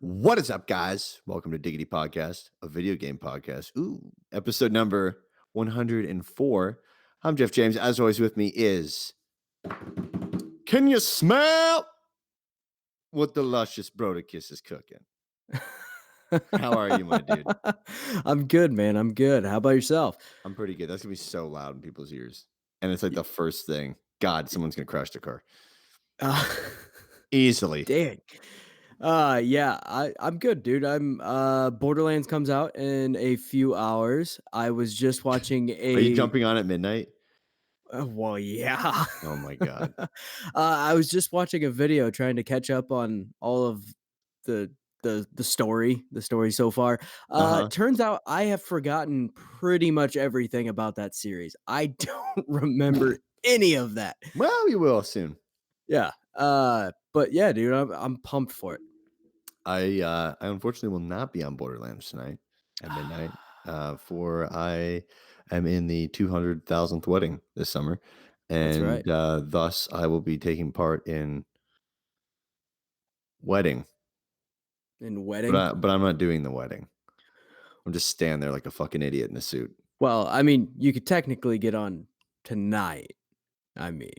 What is up, guys? Welcome to Diggity Podcast, a video game podcast. Ooh, episode number 104. I'm Jeff James. As always, with me is. Can you smell what the luscious Broticus is cooking? How are you, my dude? I'm good, man. I'm good. How about yourself? I'm pretty good. That's gonna be so loud in people's ears. And it's like Y the first thing. God, someone's gonna crash their car. uh, Easily. Dang. Yeah, I'm good, dude. Borderlands comes out in a few hours. I was just watching Are you a jumping on at midnight? well, yeah. Oh my god. I was just watching a video trying to catch up on all of the the story so far. Uh-huh. Turns out I have forgotten pretty much everything about that series. I don't remember any of that. Well, you will soon. Yeah. But yeah, dude, I'm pumped for it. I unfortunately will not be on Borderlands tonight at midnight. For I am in the 200,000th wedding this summer, That's and right. thus I will be taking part in wedding, In but wedding. I'm not doing the wedding. I'm just standing there like a fucking idiot in a suit. Well, I mean, you could technically get on tonight. I mean,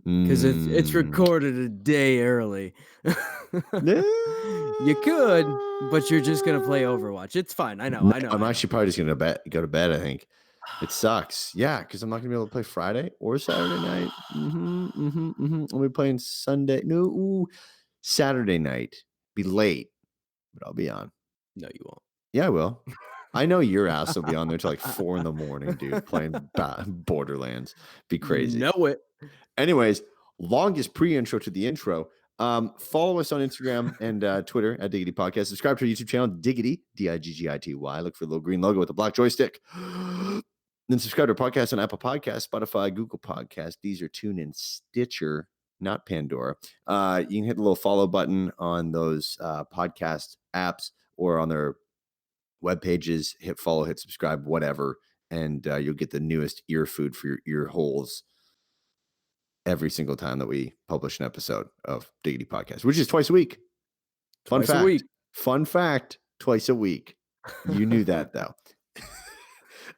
because it's Mm. recorded a day early. Yeah. You could, but you're just gonna play Overwatch. It's fine. I know. No, I know. I'm I know. actually probably just gonna go to bed. I think it sucks. Yeah, because I'm not gonna be able to play Friday or Saturday night. I'll be playing Sunday. No, Saturday night. Be late, but I'll be on. No, you won't. Yeah, I will. I know your ass will be on there till like 4 in the morning, dude, playing Borderlands. Be crazy. Know it. Anyways, longest pre-intro to the intro. Follow us on Instagram and Twitter at Diggity Podcast. Subscribe to our YouTube channel, Diggity, Diggity. Look for the little green logo with the black joystick. Then subscribe to our podcast on Apple Podcasts, Spotify, Google Podcasts, Deezer, TuneIn, Stitcher, not Pandora. You can hit the little follow button on those podcast apps or on their web pages. Hit follow, hit subscribe, whatever, and you'll get the newest ear food for your ear holes every single time that we publish an episode of Diggity Podcast, which is twice a week. Fun Twice a fact. week. Fun fact. Twice a week. You knew that though.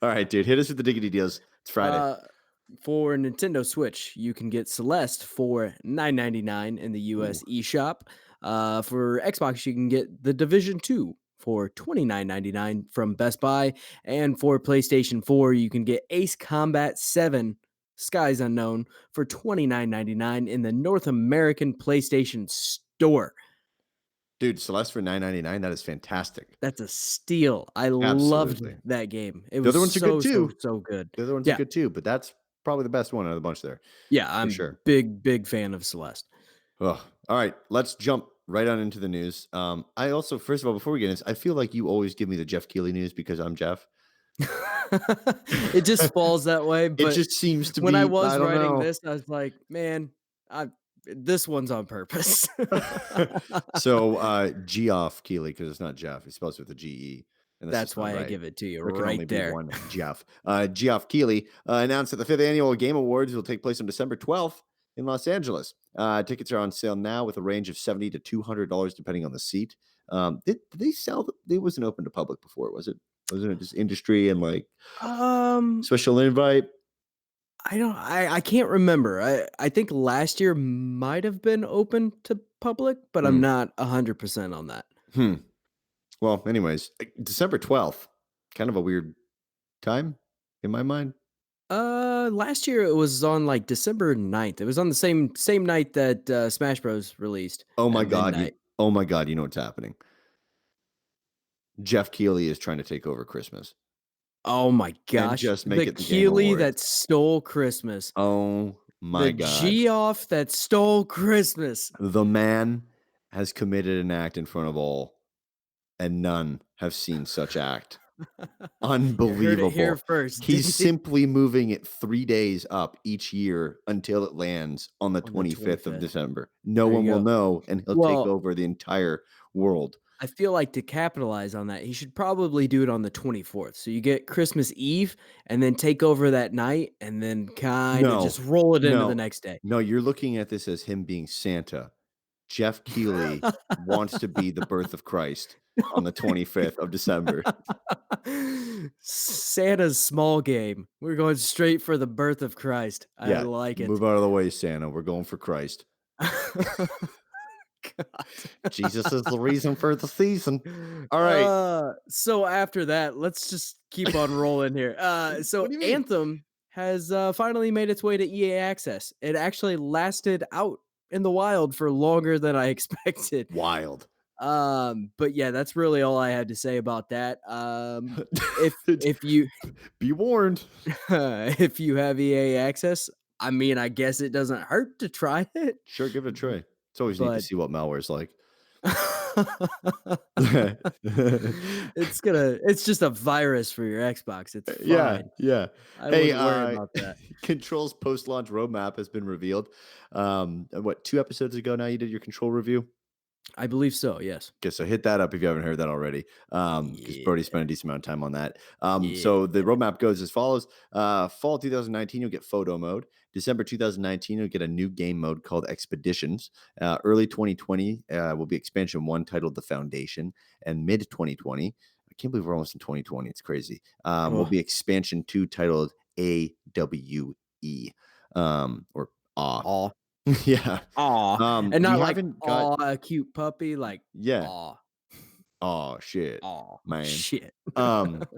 All right, dude. Hit us with the Diggity deals. It's Friday. For Nintendo Switch, you can get Celeste for $9.99 in the US Ooh. eShop. For Xbox, you can get The Division 2 for $29.99 from Best Buy. And for PlayStation 4, you can get Ace Combat 7 Skies Unknown for $29.99 in the North American PlayStation Store. Dude, Celeste for $9.99. That is fantastic. That's a steal. I loved Absolutely. that game. It The was other ones are good so, so, too. so good. The other ones are Yeah. good too, but that's probably the best one out of the bunch there. Yeah, For I'm sure. big fan of Celeste. Ugh. All right, let's jump right on into the news. I also, first of all, before we get into this, I feel like you always give me the Jeff Keighley news because I'm Jeff. It just falls that way, It but just seems to when I be, I was don't writing know. this, I was like, "Man, I this one's on purpose." So Geoff Keighley, because it's not Jeff, he spells it with a G-E, and that's That's just not why I right. give it to you There can only right be there. one Geoff. Geoff Keighley announced that the 5th Annual Game Awards will take place on December 12th in Los Angeles. Tickets are on sale now with a range of $70 to $200 depending on the seat. Did they sell? It wasn't open to public before, was it? Wasn't it just industry and like Um, special invite? I can't remember. I think last year might have been open to public, but I'm Hmm. not 100% on that. Hmm. Well, anyways, December 12th, kind of a weird time in my mind. Last year it was on like December 9th. It was on the same night that Smash Bros released Oh my at god, midnight. you know what's happening. Jeff Keighley is trying to take over Christmas Oh my and gosh, just make the it the Game Keeley Awards. that stole Christmas. Oh my The god. Geoff that stole Christmas. The man has committed an act in front of all, and none have seen such act. You heard it here Unbelievable. first, He's Diggity, simply moving it 3 days up each year until it lands on the on the 25th of 25th. December. No There one you will go. know, and he'll take Well, over the entire world. I feel like to capitalize on that, he should probably do it on the 24th. So you get Christmas Eve and then take over that night and then kinda just No. roll it into the No. next day. No, you're looking at this as him being Santa Jeff Keighley wants to be the birth of Christ on the 25th of December. Santa's small game. We're going straight for the birth of Christ. I Yeah, like it. move out of the way, Santa. We're going for Christ. God. Jesus is the reason for the season. All right. So after that, let's just keep on rolling here. What So do you mean? Anthem has finally made its way to EA Access. It actually lasted out in the wild for longer than I expected. Wild. But yeah, that's really all I had to say about that. If you Be warned. if you have EA Access, I mean, I guess it doesn't hurt to try it, Sure, give it a try. It's always neat to but see what malware's like. it's just a virus for your Xbox. It's Yeah, fine. yeah. I Hey, wouldn't worry about that. Control's post-launch roadmap has been revealed. What, 2 episodes ago now you did your Control review? I believe so, yes. Okay, so hit that up if you haven't heard that already, because Yeah, Brody spent a decent amount of time on that. yeah. So the roadmap goes as follows: Fall 2019, you'll get photo mode. December 2019, you'll get a new game mode called Expeditions. Early 2020 will be expansion 1 titled The Foundation, and mid 2020, I can't believe we're almost in 2020. It's crazy. Will Oh, be expansion 2 titled AWE, or AW. aw, Yeah. aw, and We not like, haven't got. "Aw, a cute puppy," like, Yeah. "Aw, Oh shit, aw, man. shit."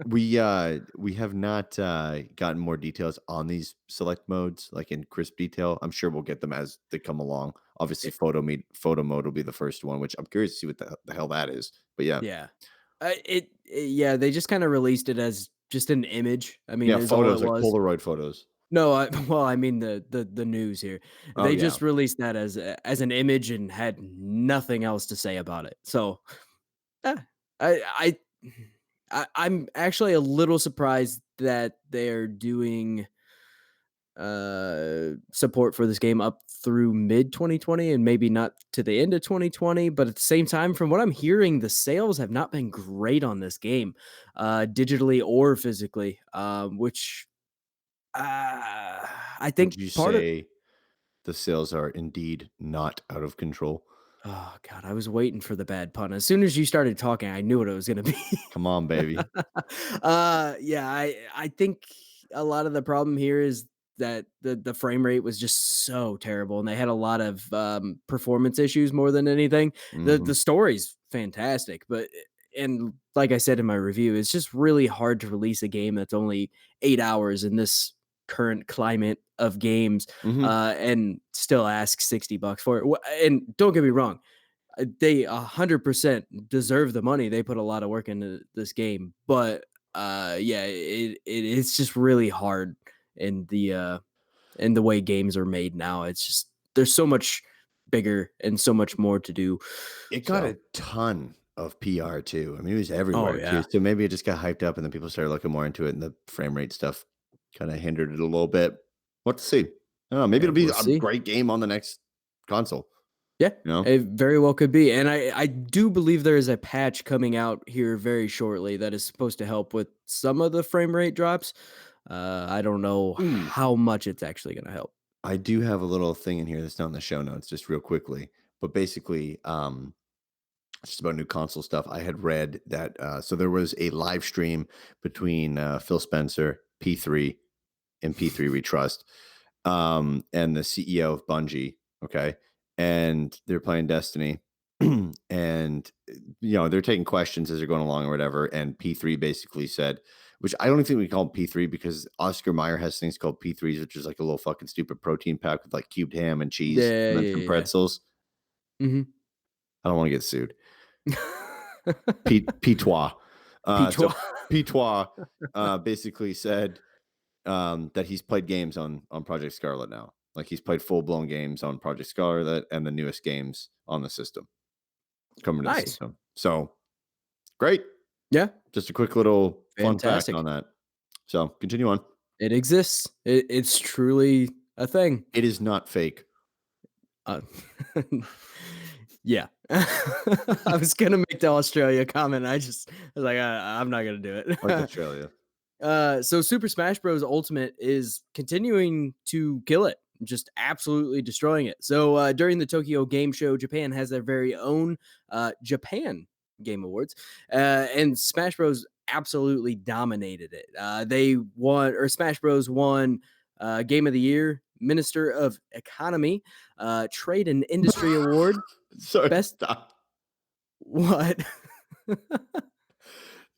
We have not gotten more details on these select modes, like in crisp detail. I'm sure we'll get them as they come along. Obviously, It photo mode will be the first one, which I'm curious to see what the hell that is. But yeah, yeah. Yeah, they just kinda released it as just an image, I mean, yeah, is all it photos like was. Polaroid photos. No, well, I mean the news here. Oh They yeah, just released that as an image and had nothing else to say about it. So, eh, I I I'm actually a little surprised that they're doing support for this game up through mid 2020 and maybe not to the end of 2020, but at the same time from what I'm hearing the sales have not been great on this game digitally or physically, which I would think you part of say the sales are indeed not out of control? oh god, I was waiting for the bad pun. As soon as you started talking, I knew what it was gonna be. Come on, baby. Yeah, I think a lot of the problem here is that the frame rate was just so terrible, and they had a lot of performance issues more than anything. The Hmm. story's fantastic, but and like I said in my review, it's just really hard to release a game that's only 8 hours in this current climate of games, Hmm. and still ask $60 for it. And don't get me wrong, they 100% deserve the money. They put a lot of work into this game, but yeah, it's just really hard in the way games are made now. It's just there's so much bigger and so much more to do. It got So, a ton of PR too. I mean, it was oh everywhere too. yeah, So maybe it just got hyped up and then people started looking more into it and the frame rate stuff kind of hindered it a little bit. What to see? I don't know. Maybe yeah, it'll be we'll a see. great game on the next console, Yeah, you know? it very well could be. And I do believe there is a patch coming out here very shortly that is supposed to help with some of the frame rate drops. I don't know Ooh, how much it's actually going to help. I do have a little thing in here that's not in the show notes, just real quickly. But basically, just about new console stuff. I had read that so there was a live stream between Phil Spencer, P3, and P3 We Trust, and the CEO of Bungie. Okay, and they're playing Destiny, and they're taking questions as they're going along or whatever. And P3 basically said, which I don't think we call P3 because Oscar Mayer has things called P3s, which is like a little fucking stupid protein pack with like cubed ham and cheese Yeah, and then some yeah, pretzels. yeah. Mhm. I don't want to get sued. Pitois. So Pitois. Pitois basically said that he's played games on Project Scarlet now. Like he's played full blown games on Project Scarlet and the newest games on the system coming to the Nice. system. So great. Yeah, Just a quick little fun fact fantastic. on that. So continue on. It exists. It's truly a thing. It is not fake. Uh, yeah. I was gonna make the Australia comment. I was like, I'm not gonna do Like it. Australia. So Super Smash Bros. Ultimate is continuing to kill it. just absolutely destroying it. So during the Tokyo Game Show, Japan has their very own Japan Game Awards, and Smash Bros. Absolutely dominated it. They won, or Smash Bros. Won Game of the Year, Minister of Economy, Trade and Industry Award, Sorry, Best stop. what?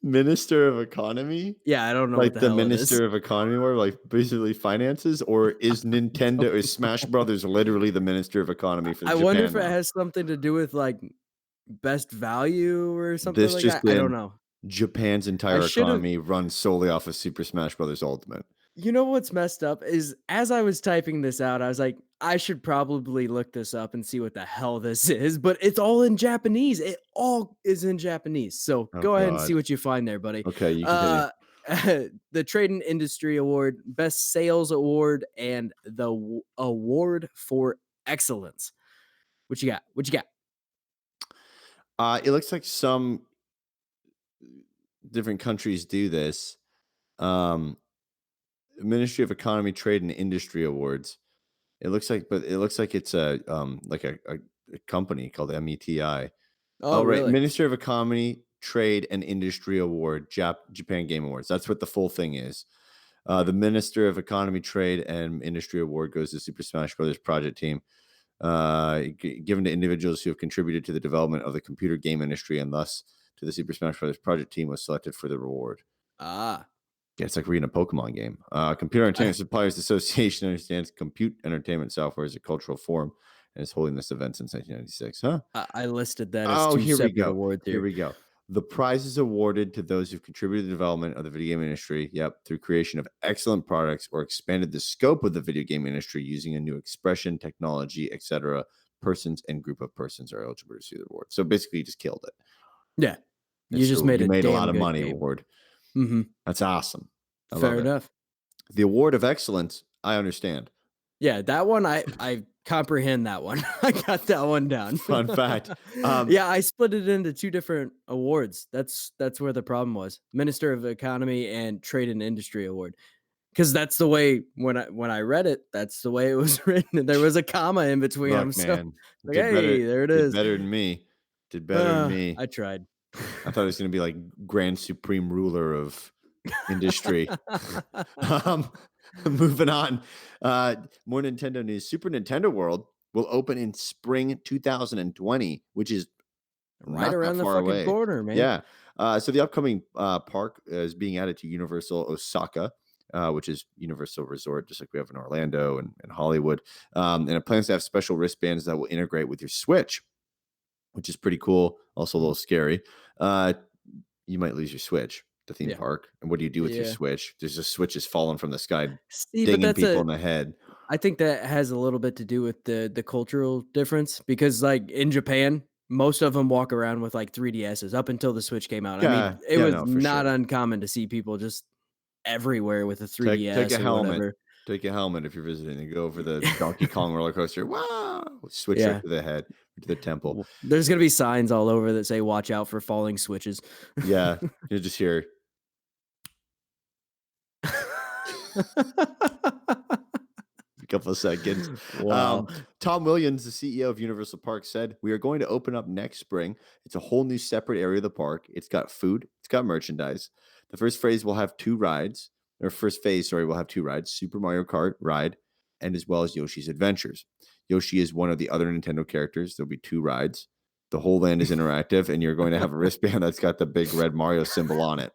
Minister of Economy? Yeah, I don't know what Like the the hell it is. Minister of Economy, or like basically finances, or is Nintendo is Smash Brothers literally the Minister of Economy for I wonder Japan if it now? has something to do with like best value or something This like just that. I don't in, know. Japan's I entire should have. economy runs solely off of Super Smash Brothers Ultimate. You know what's messed up is as I was typing this out, I was like, I should probably look this up and see what the hell this is, but it's all in Japanese. It all is in Japanese. So Oh go ahead and see god. what you find there, buddy. Okay, you continue. Uh, the Trade and Industry Award, Best Sales Award, and the Award for Excellence. What you got? What you got? It looks like some different countries do this. Um, Ministry of Economy, Trade, and Industry Awards. It looks like, but it looks like it's a like a company called METI. Oh, Oh, right, really? Minister of Economy, Trade, and Industry Award, Japan Game Awards. That's what the full thing is. The Minister of Economy, Trade, and Industry Award goes to Super Smash Brothers project team, given to individuals who have contributed to the development of the computer game industry, and thus to the Super Smash Brothers project team was selected for the reward. Ah. Yeah, it's like reading a Pokemon game. Computer Entertainment Suppliers Association understands compute entertainment software as a cultural form and is holding this event since 1996. Huh? I listed that as Oh, 2 here we separate go. awards Here here. we go. The prize is awarded to those who've contributed to the development of the video game industry, through creation of excellent products or expanded the scope of the video game industry using a new expression, technology, etc. Persons and group of persons are eligible to receive the award. So basically, you just killed it. Yeah. You It's just the made you a made a lot damn of good money game. award. Mhm. That's awesome. I love Fair it. enough. The award of excellence, I understand. Yeah, that one, I comprehend that one. I got that one down. Fun fact. Yeah, I split it into 2 different awards. That's where the problem was. Minister of Economy and Trade and Industry Award. Because that's the way when I read it, that's the way it was written, and there was a comma in between them. Look, So, man, like, "Hey, there it did is." better than me. Did better than me. I tried. I thought it was gonna be like grand supreme ruler of industry. Um, moving on. More Nintendo news. Super Nintendo World will open in spring 2020, which is Right not that around the far fucking away. corner, man. Yeah. So the upcoming park is being added to Universal Osaka, which is Universal Resort, just like we have in Orlando and Hollywood. And it plans to have special wristbands that will integrate with your Switch, which is pretty cool. Also a little scary. You might lose your Switch at the theme Yeah. park. And what do you do with your Yeah. Switch? There's just switches falling from the sky, See, but dinging that's people a in the head. I think that has a little bit to do with the cultural difference because, like, in Japan, most of them walk around with, like, 3DSs up until the Switch came out. I Yeah, mean, it yeah, was no, for not sure. uncommon to see people just everywhere with a Take a 3DS or helmet. whatever. Take a helmet if you're visiting and go over the Donkey Kong roller coaster. Wow! Switch right Yeah. to the head, to the temple. There's gonna be signs all over that say, "Watch out for falling switches." Yeah, you just hear a couple of seconds. Wow. Tom Williams, the CEO of Universal Parks, said, "We are going to open up next spring. It's a whole new separate area of the park. It's got food, it's got merchandise. The first phase will have 2 rides, or first phase, sorry, will have 2 rides, Super Mario Kart ride, and as well as Yoshi's Adventures. Yoshi is one of the other Nintendo characters. There'll be 2 rides. The whole land is interactive, and you're going to have a wristband that's got the big red Mario symbol on it."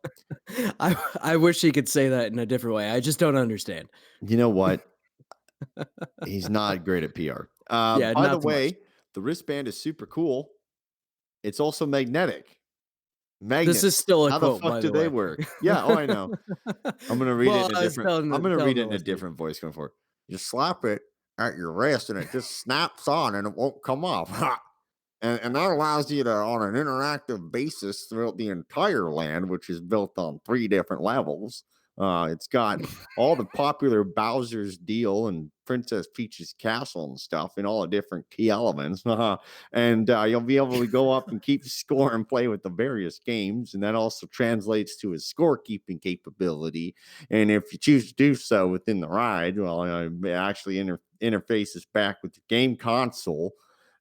I wish he could say that in a different way. I just don't understand. You know what? He's not great at PR. Yeah, By the not so much. way, the wristband is super cool. It's also magnetic. This is Magnets. still a How the quote, fuck by do the they way. work? Yeah, oh, I know. I'm gonna read it Well, in a I was different. I'm gonna telling read the it in a listeners. different voice going forward. You slap it at your wrist, and it just snaps on, and it won't come off. And that allows you to, on an interactive basis, throughout the entire land, which is built on 3 different levels. It's got all the popular Bowser's Deal and Princess Peach's Castle and stuff, and all the different key elements. And you'll be able to go up and keep score and play with the various games. And that also translates to a scorekeeping capability. And if you choose to do so within the ride, well, it actually interfaces back with the game console.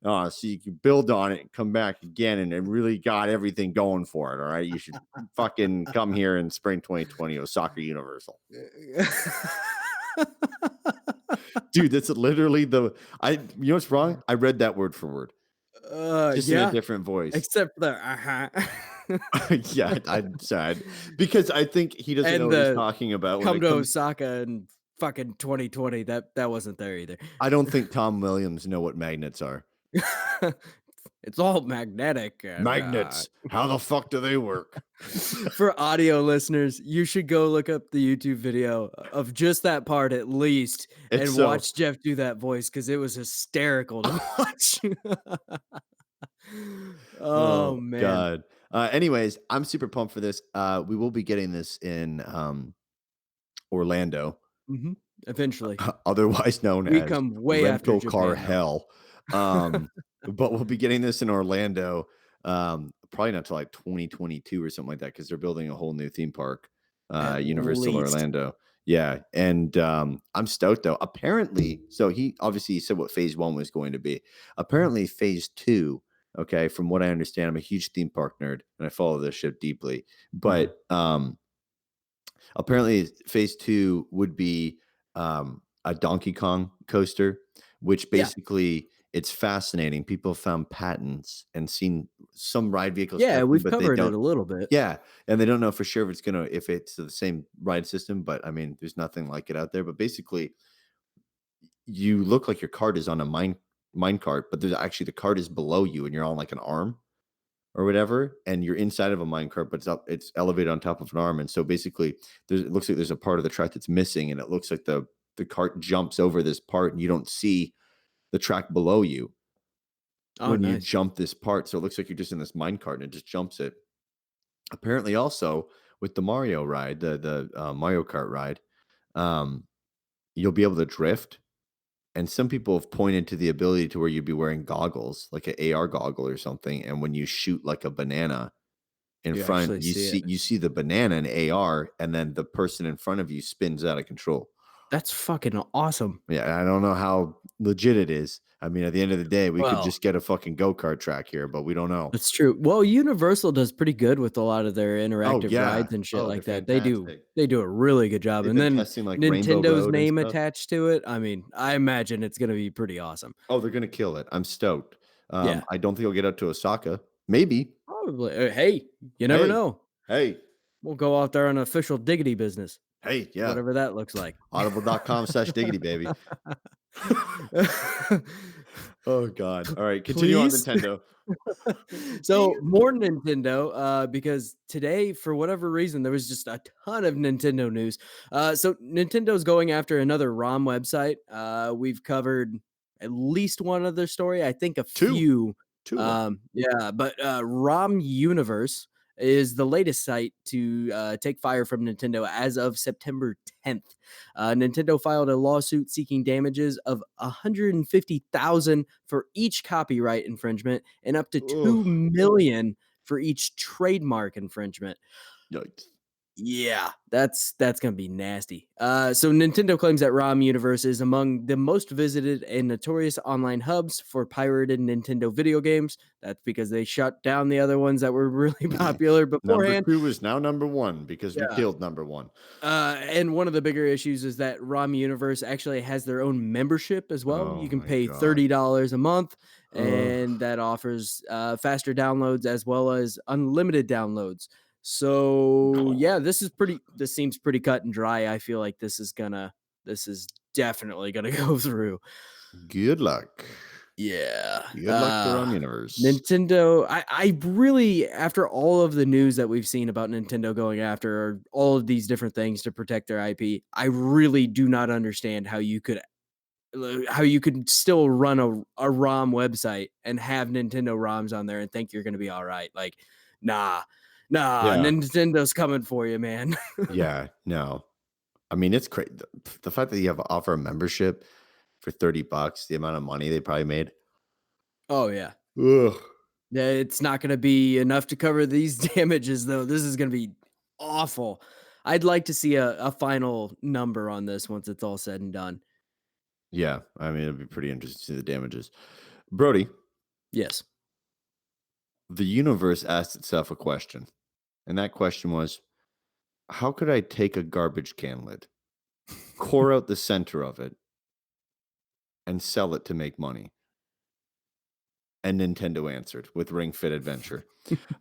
So you can build on it and come back again, and it really got everything going for it. All right, you should fucking come here in spring 2020 Osaka Universal, dude. That's literally the I. You know what's wrong? I read that word for word, just in a Yeah, different voice. except for the Yeah, I'm sad because I think he doesn't know and what he's the talking about when come it to comes. Osaka in fucking 2020. That wasn't there either. I don't think Tom Williams know what magnets are. It's all magnetic and Magnets. How the fuck do they work? for audio listeners, you should go look up the YouTube video of just that part at least It's and so. watch Jeff do that voice because it was hysterical to watch. Oh Oh man. god. Anyways, I'm super pumped for this. We will be getting this in Orlando, Mhm. Eventually. otherwise known We as come way after rental car Japan though. hell. Um, but we'll be getting this in Orlando, probably not till like 2022 or something like that, because they're building a whole new theme park, At Universal least. Orlando. Yeah, and I'm stoked though. Apparently, so he obviously said what phase one was going to be. Apparently, phase two. Okay, from what I understand, I'm a huge theme park nerd and I follow this shit deeply. Mhm. But apparently, phase two would be a Donkey Kong coaster, which Yeah. basically it's fascinating. People found patents and seen some ride vehicles Yeah, testing, we've but they covered it don't. a little bit. Yeah, and they don't know for sure if it's the same ride system. But I mean, there's nothing like it out there. But basically, you look like your cart is on a mine cart, but there's actually the cart is below you, and you're on like an arm or whatever, and you're inside of a minecart, but it's elevated on top of an arm. And so basically, it looks like there's a part of the track that's missing, and it looks like the cart jumps over this part, and you don't see the track below you Oh, when you nice. jump this part. So it looks like you're just in this minecart, and it just jumps it. Apparently, also with the Mario ride, the Mario Kart ride, um, you'll be able to drift. And some people have pointed to the ability to where you'd be wearing goggles, like an AR goggle or something, and when you shoot like a banana in You front, actually see it. you see the banana in AR, and then the person in front of you spins out of control. That's fucking awesome. Yeah, I don't know how legit it is. I mean, at the end of the day, we could Well, just get a fucking go-kart track here, but we don't know. that's true. Well, Universal does pretty good with a lot of their Oh, interactive yeah. rides and shit Oh, they're like that. They do fantastic. they do a really good job, They've and been then testing, like, Rainbow Nintendo's Road and name stuff. attached to it, I mean, I imagine it's gonna be pretty awesome. Oh, they're gonna kill it. I'm stoked. Yeah. I don't think I'll get out to Osaka. Maybe. Probably. Hey, you never Hey, know. hey, We'll go out there on official Diggity business, hey, yeah. whatever that looks like. Audible.com/diggity, baby. Oh god. All right, continue on Please? Nintendo. So more Nintendo, because today, for whatever reason, there was just a ton of Nintendo news. So Nintendo's going after another ROM website. We've covered at least one other story. I think a 2. few. 2 of them. Yeah, but ROM Universe is the latest site to take fire from Nintendo as of September 10th. Nintendo filed a lawsuit seeking damages of 150,000 for each copyright infringement and up to Ugh. 2 million for each trademark infringement. Yikes. Yeah, that's gonna be nasty. So Nintendo claims that ROM Universe is among the most visited and notorious online hubs for pirated Nintendo video games. That's because they shut down the other ones that were really popular Number beforehand. 2 is now number 1 because we Yeah. killed number 1. And one of the bigger issues is that ROM Universe actually has their own membership as well. Oh You can my pay god. $30 a month, Ugh. and that offers faster downloads as well as unlimited downloads. So yeah, this seems pretty cut and dry. I feel like this is definitely gonna go through. Good luck. Yeah. Good luck to Rum Universe. Nintendo, I really, after all of the news that we've seen about Nintendo going after all of these different things to protect their IP, I really do not understand how you could still run a ROM website and have Nintendo ROMs on there and think you're gonna be all right. Like, nah, nah, Yeah. Nintendo's coming for you, man. Yeah, no. I mean, it's crazy. The fact that you have offer a membership for $30, the amount of money they probably made. Oh yeah. Ugh. Yeah, it's not gonna be enough to cover these damages, though. This is gonna be awful. I'd like to see a final number on this once it's all said and done. Yeah, I mean, it'd be pretty interesting to see the damages. Brody, Yes. the universe asked itself a question, and that question was, how could I take a garbage can lid, core out the center of it, and sell it to make money? And Nintendo answered with Ring Fit Adventure.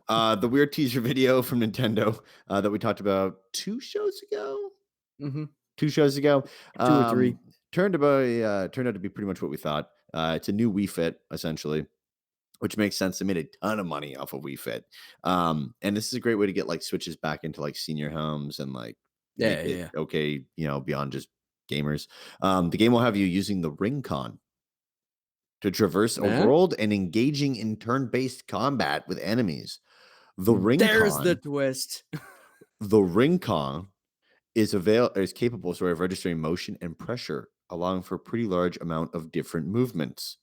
The weird teaser video from Nintendo that we talked about 2 shows ago. Hmm. 2 shows ago, Two or three. turned out to be pretty much what we thought. It's a new Wii Fit, essentially, which makes sense. They made a ton of money off of Wii Fit, and this is a great way to get like switches back into like senior homes and like make Yeah, it yeah. okay, beyond just gamers. The game will have you using the Ring Con to traverse a Nah. world and engaging in turn-based combat with enemies. The Ring There's the Con, twist. the Ring Con is capable, sorry, of registering motion and pressure, allowing for a pretty large amount of different movements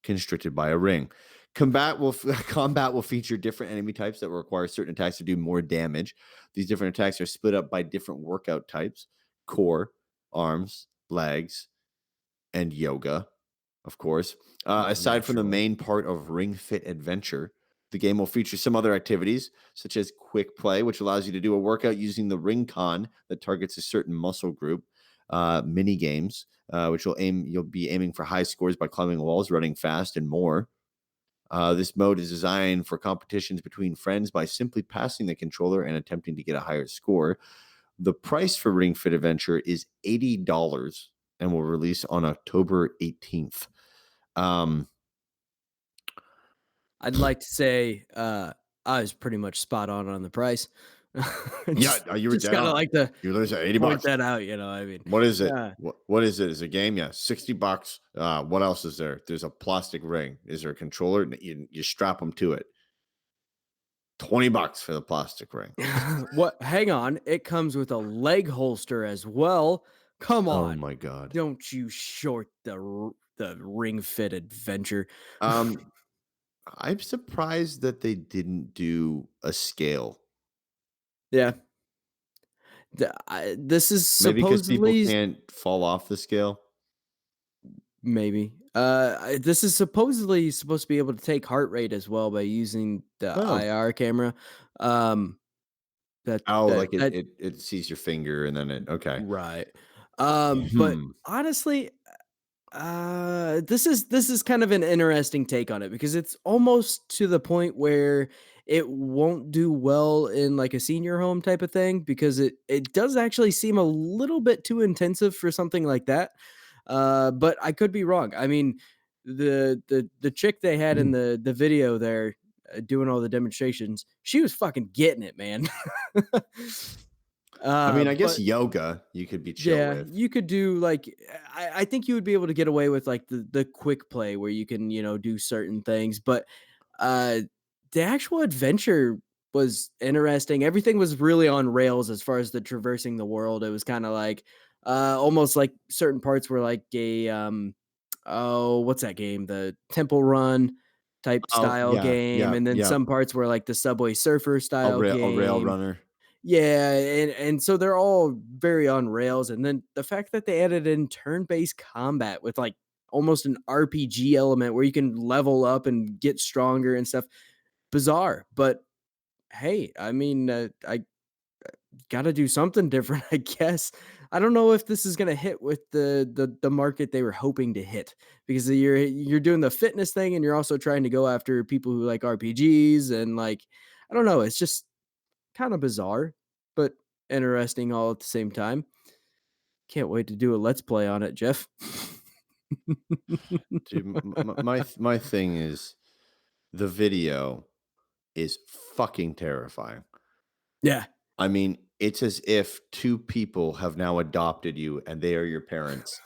constricted by a ring. Combat will feature different enemy types that will require certain attacks to do more damage. These different attacks are split up by different workout types: core, arms, legs, and yoga, of course. Well, Aside from the naturally. main part of Ring Fit Adventure, the game will feature some other activities, such as quick play, which allows you to do a workout using the ring con that targets a certain muscle group. Mini games, which you'll be aiming for high scores by climbing walls, running fast, and more. This mode is designed for competitions between friends by simply passing the controller and attempting to get a higher score. The price for Ring Fit Adventure is $80 and will release on October 18th. Um, I'd like to say I was pretty much spot on the price. yeah, just you were just dead kind of on. like to You lose at 80 point bucks. that out, I mean, What is it? uh, What is it? Is it a game? Yeah, 60 bucks. What else is there? There's a plastic ring. Is there a controller? You strap them to it. 20 bucks for the plastic ring. what? Hang on, it comes with a leg holster as well. Come Oh on, my god. don't you short the Ring Fit Adventure? Um, I'm surprised that they didn't do a scale. Yeah, this is Maybe because people supposedly can't fall off the scale. maybe. This is supposedly supposed to be able to take heart rate as well by using the Oh. IR camera. Um, that Oh, that like it that it it sees your finger and then it okay. right. But Hmm. honestly, this is kind of an interesting take on it because it's almost to the point where it won't do well in like a senior home type of thing because it does actually seem a little bit too intensive for something like that. But I could be wrong. I mean, the chick they had in the video there doing all the demonstrations, she was fucking getting it, man. I mean, I guess But yoga you could be chill yeah, with. you could do like I think you would be able to get away with like the quick play where you can, do certain things, but uh the actual adventure was interesting. Everything was really on rails as far as the traversing the world. It was kind of like almost like certain parts were like a oh, what's that game? The Temple Run type Oh, style yeah, game, yeah, and then yeah. some parts were like the Subway Surfer style A rail game. runner. Yeah, and so they're all very on rails, and then the fact that they added in turn-based combat with, like, almost an RPG element where you can level up and get stronger and stuff, bizarre, but hey, I mean, I gotta do something different, I guess. I don't know if this is gonna hit with the market they were hoping to hit, because you're doing the fitness thing, and you're also trying to go after people who like RPGs and, like, I don't know, it's just kinda bizarre, but interesting all at the same time. Can't wait to do a let's play on it, Jeff. Dude, my thing is the video is fucking terrifying. Yeah. I mean, it's as if two people have now adopted you and they are your parents.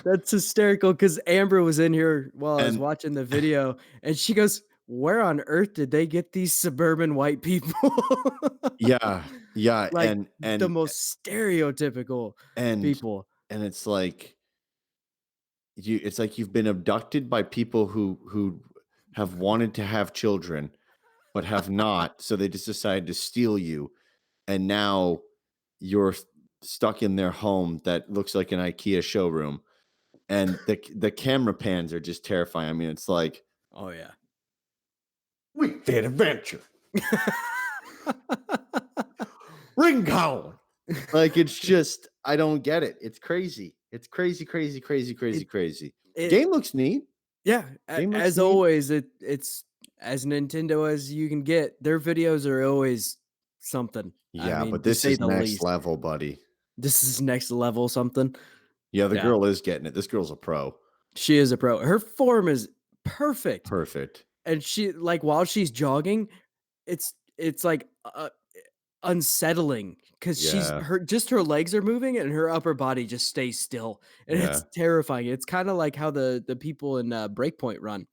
That's hysterical because Amber was in here while I was And watching the video, and she goes, "Where on earth did they get these suburban white people?" yeah, yeah, Like, the most stereotypical and people. and it's like you've been abducted by people who have wanted to have children but have not, so they just decided to steal you, and now you're stuck in their home that looks like an IKEA showroom, and the camera pans are just terrifying. I mean, it's like Oh yeah. We Fit Adventure, Ring Collar. Like it's just I don't get it. It's crazy. It's crazy, crazy, crazy, crazy, it crazy. it Game looks neat. yeah, Game looks as neat. always, it's as Nintendo as you can get. Their videos are always something. I Yeah, mean, but to this say is the next least. level, buddy. This is next level something. Yeah, the Yeah. girl is getting it. This girl's a pro. She is a pro. Her form is perfect. Perfect. And she like while she's jogging, it's like unsettling because Yeah. her legs are moving and her upper body just stays still. And Yeah. it's terrifying. It's kind of like how the people in Breakpoint run.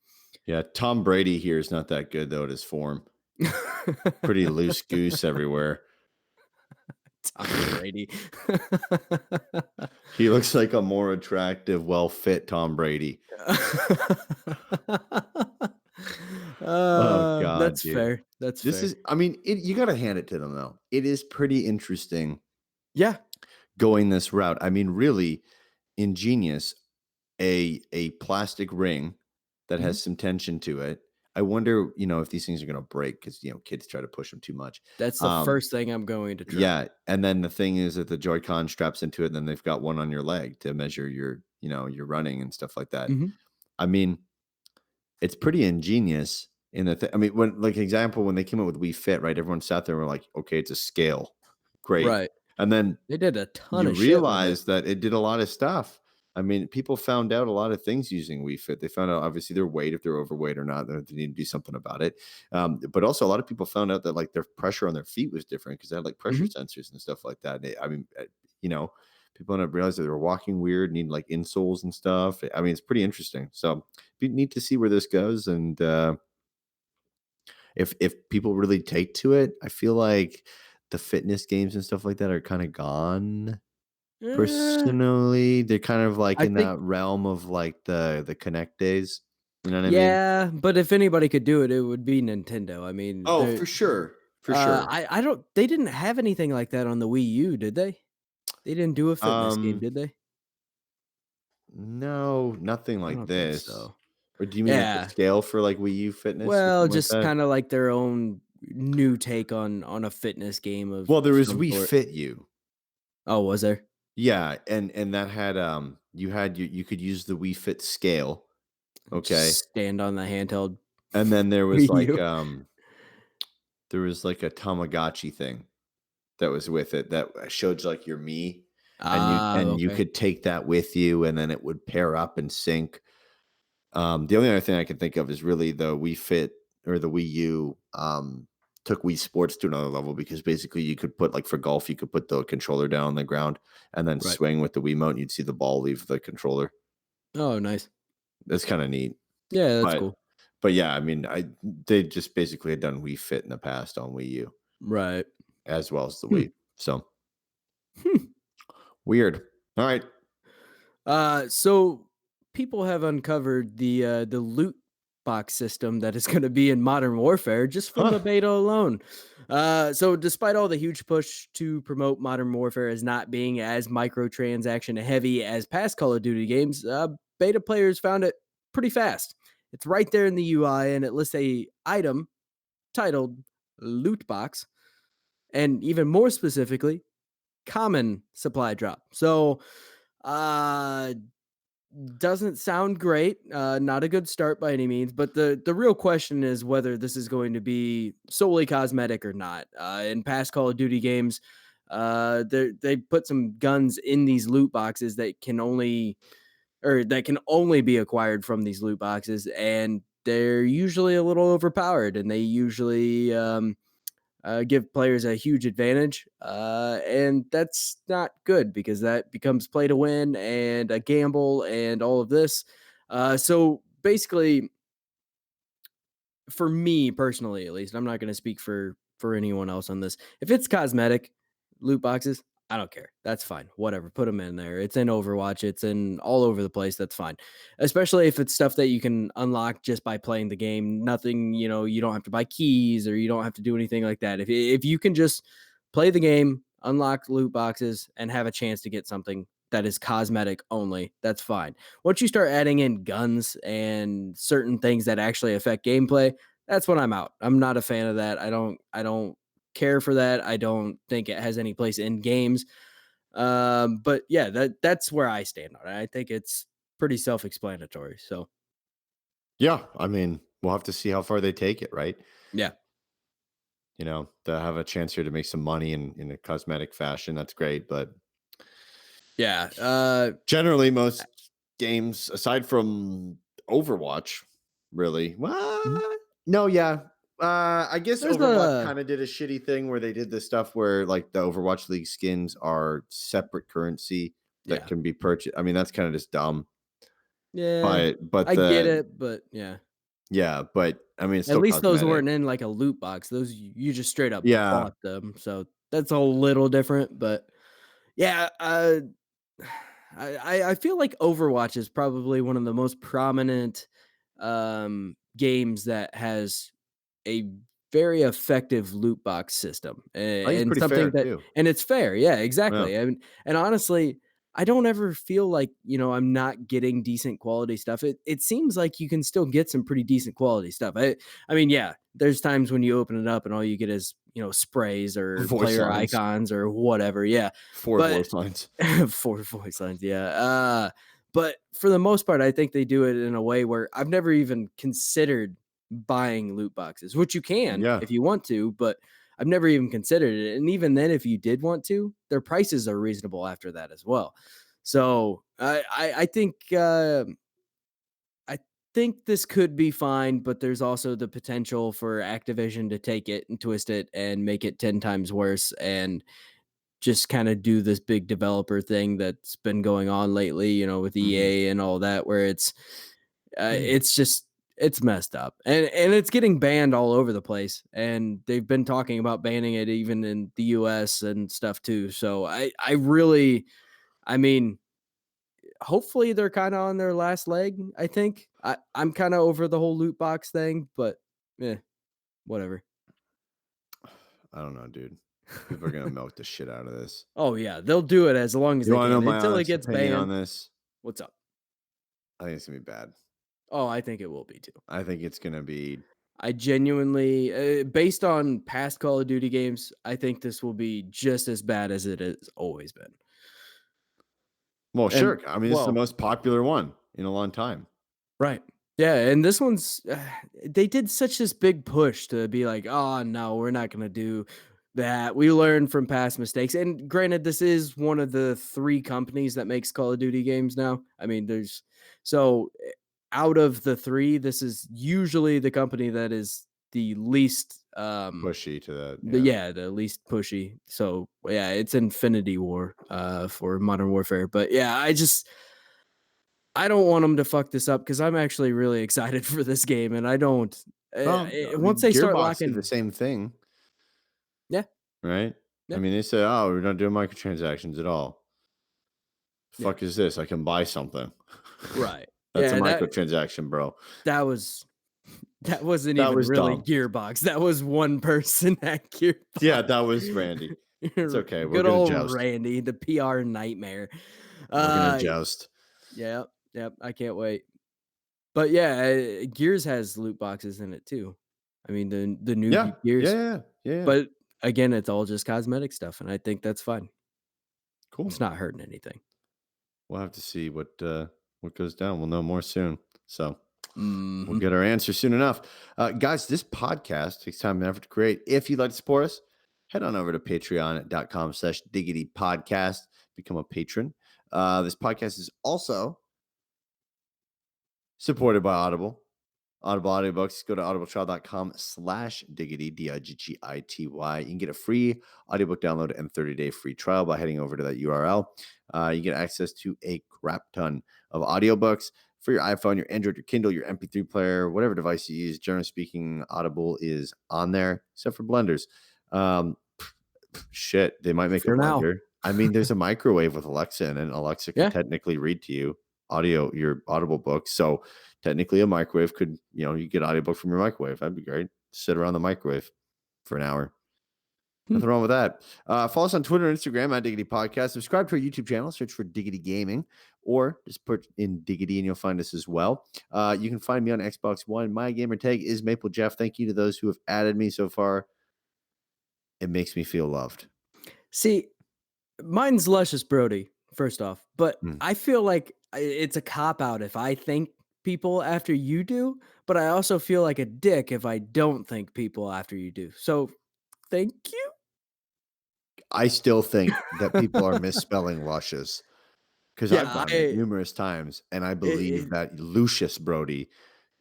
Yeah. Tom Brady here is not that good though at his form. Pretty loose goose everywhere. Tom Brady. He looks like a more attractive, well-fit Tom Brady. Oh god, That's dude. fair. That's This fair. is I mean, you gotta hand it to them though. It is pretty interesting Yeah. going this route. I mean, really ingenious. A plastic ring that Mhm. has some tension to it. I wonder, if these things are gonna break because kids try to push them too much. That's the Um, first thing I'm going to try. yeah, and then the thing is that the Joy-Con straps into it, and then they've got one on your leg to measure your running and stuff like that. Mhm. I mean, it's pretty ingenious in I mean, when they came up with Wii Fit, right? Everyone sat there and were like, "Okay, it's a scale. Great." Right. And then They did a ton you of shit with it. realize that it did a lot of stuff. I mean, people found out a lot of things using Wii Fit. They found out obviously their weight, if they're overweight or not, they need to do something about it. But also a lot of people found out that like their pressure on their feet was different because they had like pressure Mhm. sensors and stuff like that. I mean, you know, people end up realizing they were walking weird, need like insoles and stuff. I mean, it's pretty interesting. So be neat to see where this goes. And if people really take to it, I feel like the fitness games and stuff like that are kind of gone. Eh, Personally, they're kind of like I in think that realm of like the Connect days. You know what I mean? yeah, but if anybody could do it, it would be Nintendo. I mean, Oh, the for sure. For sure. I don't they didn't have anything like that on the Wii U, did they? They didn't do a fitness game, Um, did they? no, nothing I like don't think this. so. Or do you mean like the Yeah. scale for like Wii U fitness or Well, something like just that? kinda like their own new take on a fitness game of Well, there was some Wii sort. Fit You. Oh, was there? Yeah, and that had you could use the Wii Fit scale, okay? Just stand on the handheld And then there was Wii like U. a Tamagotchi thing that was with it that showed like your me, and Ah, you okay. could take that with you, and then it would pair up and sync. The only other thing I can think of is really the Wii Fit or the Wii U took Wii Sports to another level because basically you could put like for golf, you could put the controller down on the ground and then Right. swing with the Wiimote, and you'd see the ball leave the controller. Oh, nice. That's kind of neat. Yeah, that's But cool. but yeah, I mean, they just basically had done Wii Fit in the past on Wii U Right. as well as the Hmm. Wii. So Hmm. weird. All right. So people have uncovered the loot box system that is going to be in Modern Warfare just from Huh. the beta alone. So despite all the huge push to promote Modern Warfare as not being as microtransaction heavy as past Call of Duty games, beta players found it pretty fast. It's right there in the UI, and it lists a item titled loot box, and even more specifically, common supply drop. So uh doesn't sound great. Not a good start by any means. But the real question is whether this is going to be solely cosmetic or not. In past Call of Duty games, they put some guns in these loot boxes that can only be acquired from these loot boxes, and they're usually a little overpowered, and they usually give players a huge advantage. And that's not good because that becomes play to win and a gamble and all of this. So basically, for me personally, at least, I'm not going to speak for anyone else on this. If it's cosmetic loot boxes, I don't care. That's fine. Whatever. Put them in there. It's in Overwatch. It's in all over the place. That's fine. Especially if it's stuff that you can unlock just by playing the game. Nothing, you don't have to buy keys or you don't have to do anything like that. If you can just play the game, unlock loot boxes, and have a chance to get something that is cosmetic only. That's fine. Once you start adding in guns and certain things that actually affect gameplay, that's when I'm out. I'm not a fan of that. I don't care for that. I don't think it has any place in games. But yeah, that's where I stand on it. I think it's pretty self-explanatory. So Yeah, I mean, we'll have to see how far they take it, right? yeah. To have a chance here to make some money in a cosmetic fashion, that's great. But Yeah. generally, most games, aside from Overwatch, really, Mhm. no, yeah. I guess There's Overwatch a kind of did a shitty thing where they did this stuff where like the Overwatch League skins are separate currency that yeah. can be purchased. I mean, that's kind of just dumb. Yeah. But I get the it, but yeah. yeah, but I mean, it's At still least those cosmetic. weren't in like a loot box. Those you just straight up Yeah, bought them. So that's a little different, but yeah, I feel like Overwatch is probably one of the most prominent games that has a very effective loot box system, I think it's and pretty something fair that too. and it's fair, yeah, Yeah. exactly, and honestly, I don't ever feel like, I'm not getting decent quality stuff. It seems like you can still get some pretty decent quality stuff. I mean, yeah, there's times when you open it up and all you get is, sprays or Voice player lines, icons or whatever, yeah, 4 but voice lines. 4 voice lines, yeah, but for the most part, I think they do it in a way where I've never even considered buying loot boxes, which you can Yeah. if you want to, but I've never even considered it, and even then, if you did want to, their prices are reasonable after that as well. So, I think this could be fine, but there's also the potential for Activision to take it and twist it and make it 10 times worse and just kinda do this big developer thing that's been going on lately, with Mhm. EA and all that, where it's just it's messed up, and it's getting banned all over the place, and they've been talking about banning it even in the US and stuff too, so I really I mean, hopefully, they're kinda on their last leg, I think. I'm kinda over the whole loot box thing, but, eh, whatever. I don't know, dude. People are gonna milk the shit out of this. Oh, yeah, they'll do it as long as You they wanna know can my until it honest gets opinion on banned. this? What's up? I think it's gonna be bad. Oh, I think it will be too. I think it's gonna be I genuinely, based on past Call of Duty games, I think this will be just as bad as it has always been. well, And sure. I mean, this is the well, most popular one in a long time. right. Yeah, and this one's they did such this big push to be like, "Oh, no, we're not gonna do that. We learned from past mistakes." And granted, this is one of the 3 companies that makes Call of Duty games now. I mean, there's so out of the 3, this is usually the company that is the least, Pushy to that, the yeah. yeah, the least pushy. So, yeah, it's Infinity War, for Modern Warfare. But, yeah, I don't want them to fuck this up because 'cause I'm actually really excited for this game, and I don't Well, I once mean, they start Gearbox did the locking. same thing, Yeah, right? I yeah, mean, they said, "Oh, we're not doing microtransactions at all." yeah, Fuck is this? I can buy something. right. That's a Yeah, microtransaction, bro. that was that wasn't That even was really dumb. Gearbox, that was one person at Gearbox. Yeah, that was Randy. It's okay. We're Good gonna old joust. Randy, the PR nightmare. We're gonna Uh, joust. yep, yep, I can't wait. But, yeah, Gears has loot boxes in it too. I mean, the new Yeah. Yeah, Gears, yeah, yeah, yeah. but, again, it's all just cosmetic stuff, and I think that's fine. Cool. It's not hurting anything. We'll have to see what goes down. We'll know more soon. So we'll Mhm. get our answer soon enough. Guys, this podcast takes time and effort to create. If you'd like to support us, head on over to patreon.com/diggity podcast. Become a patron. This podcast is also supported by Audible. Audible audiobooks, go to audibletrial.com/diggity, Diggity. You can get a free audiobook download and 30-day free trial by heading over to that URL. You get access to a crap ton of audiobooks for your iPhone, your Android, your Kindle, your MP3 player, whatever device you use. Generally speaking, Audible is on there, except for blenders. Shit, they might make a For now. blender. I mean, there's a microwave with Alexa, and Alexa can Yeah. technically read to you your Audible book. So technically a microwave could, you get audiobook from your microwave. That'd be great. Sit around the microwave for an hour. Nothing wrong with that. Follow us on Twitter and Instagram at Diggity Podcast. Subscribe to our YouTube channel. Search for Diggity Gaming, or just put in Diggity and you'll find us as well. You can find me on Xbox One. My gamer tag is Maple Jeff. Thank you to those who have added me so far. It makes me feel loved. See, mine's Luscious Brody, first off, but Mm. I feel like it's a cop out if I thank people after you do, but I also feel like a dick if I don't thank people after you do. So thank you. I still think that people are misspelling luscious, because I've Yeah, done it numerous times, and I believe it, that Lucius Brody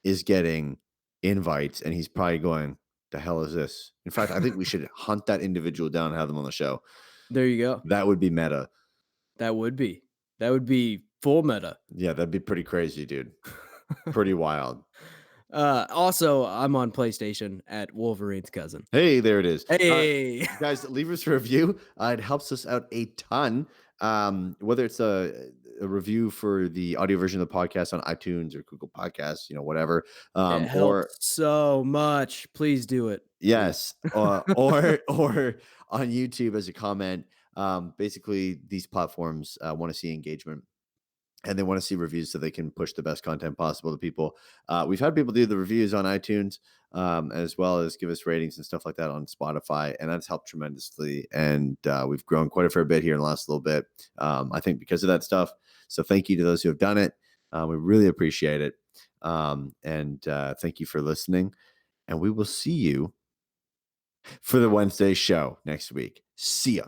is getting invites, and he's probably going, "The hell is this?" In fact, I think we should hunt that individual down and have them on the show. there you go. That would be meta. That would be full meta. Yeah, that'd be pretty crazy, dude. Pretty wild. Also, I'm on PlayStation at Wolverine's cousin. Hey, there it is. Hey, Guys, leave us a review. It helps us out a ton. Whether it's a review for the audio version of the podcast on iTunes or Google Podcasts, whatever. it helps Or so much. Please do it. yes, or on YouTube as a comment. Basically, these platforms want to see engagement, and they want to see reviews so they can push the best content possible to people. We've had people do the reviews on iTunes, as well as give us ratings and stuff like that on Spotify, and that's helped tremendously. And we've grown quite a fair bit here in the last little bit, I think, because of that stuff. So thank you to those who have done it. We really appreciate it. And thank you for listening. And we will see you for the Wednesday show next week. See ya.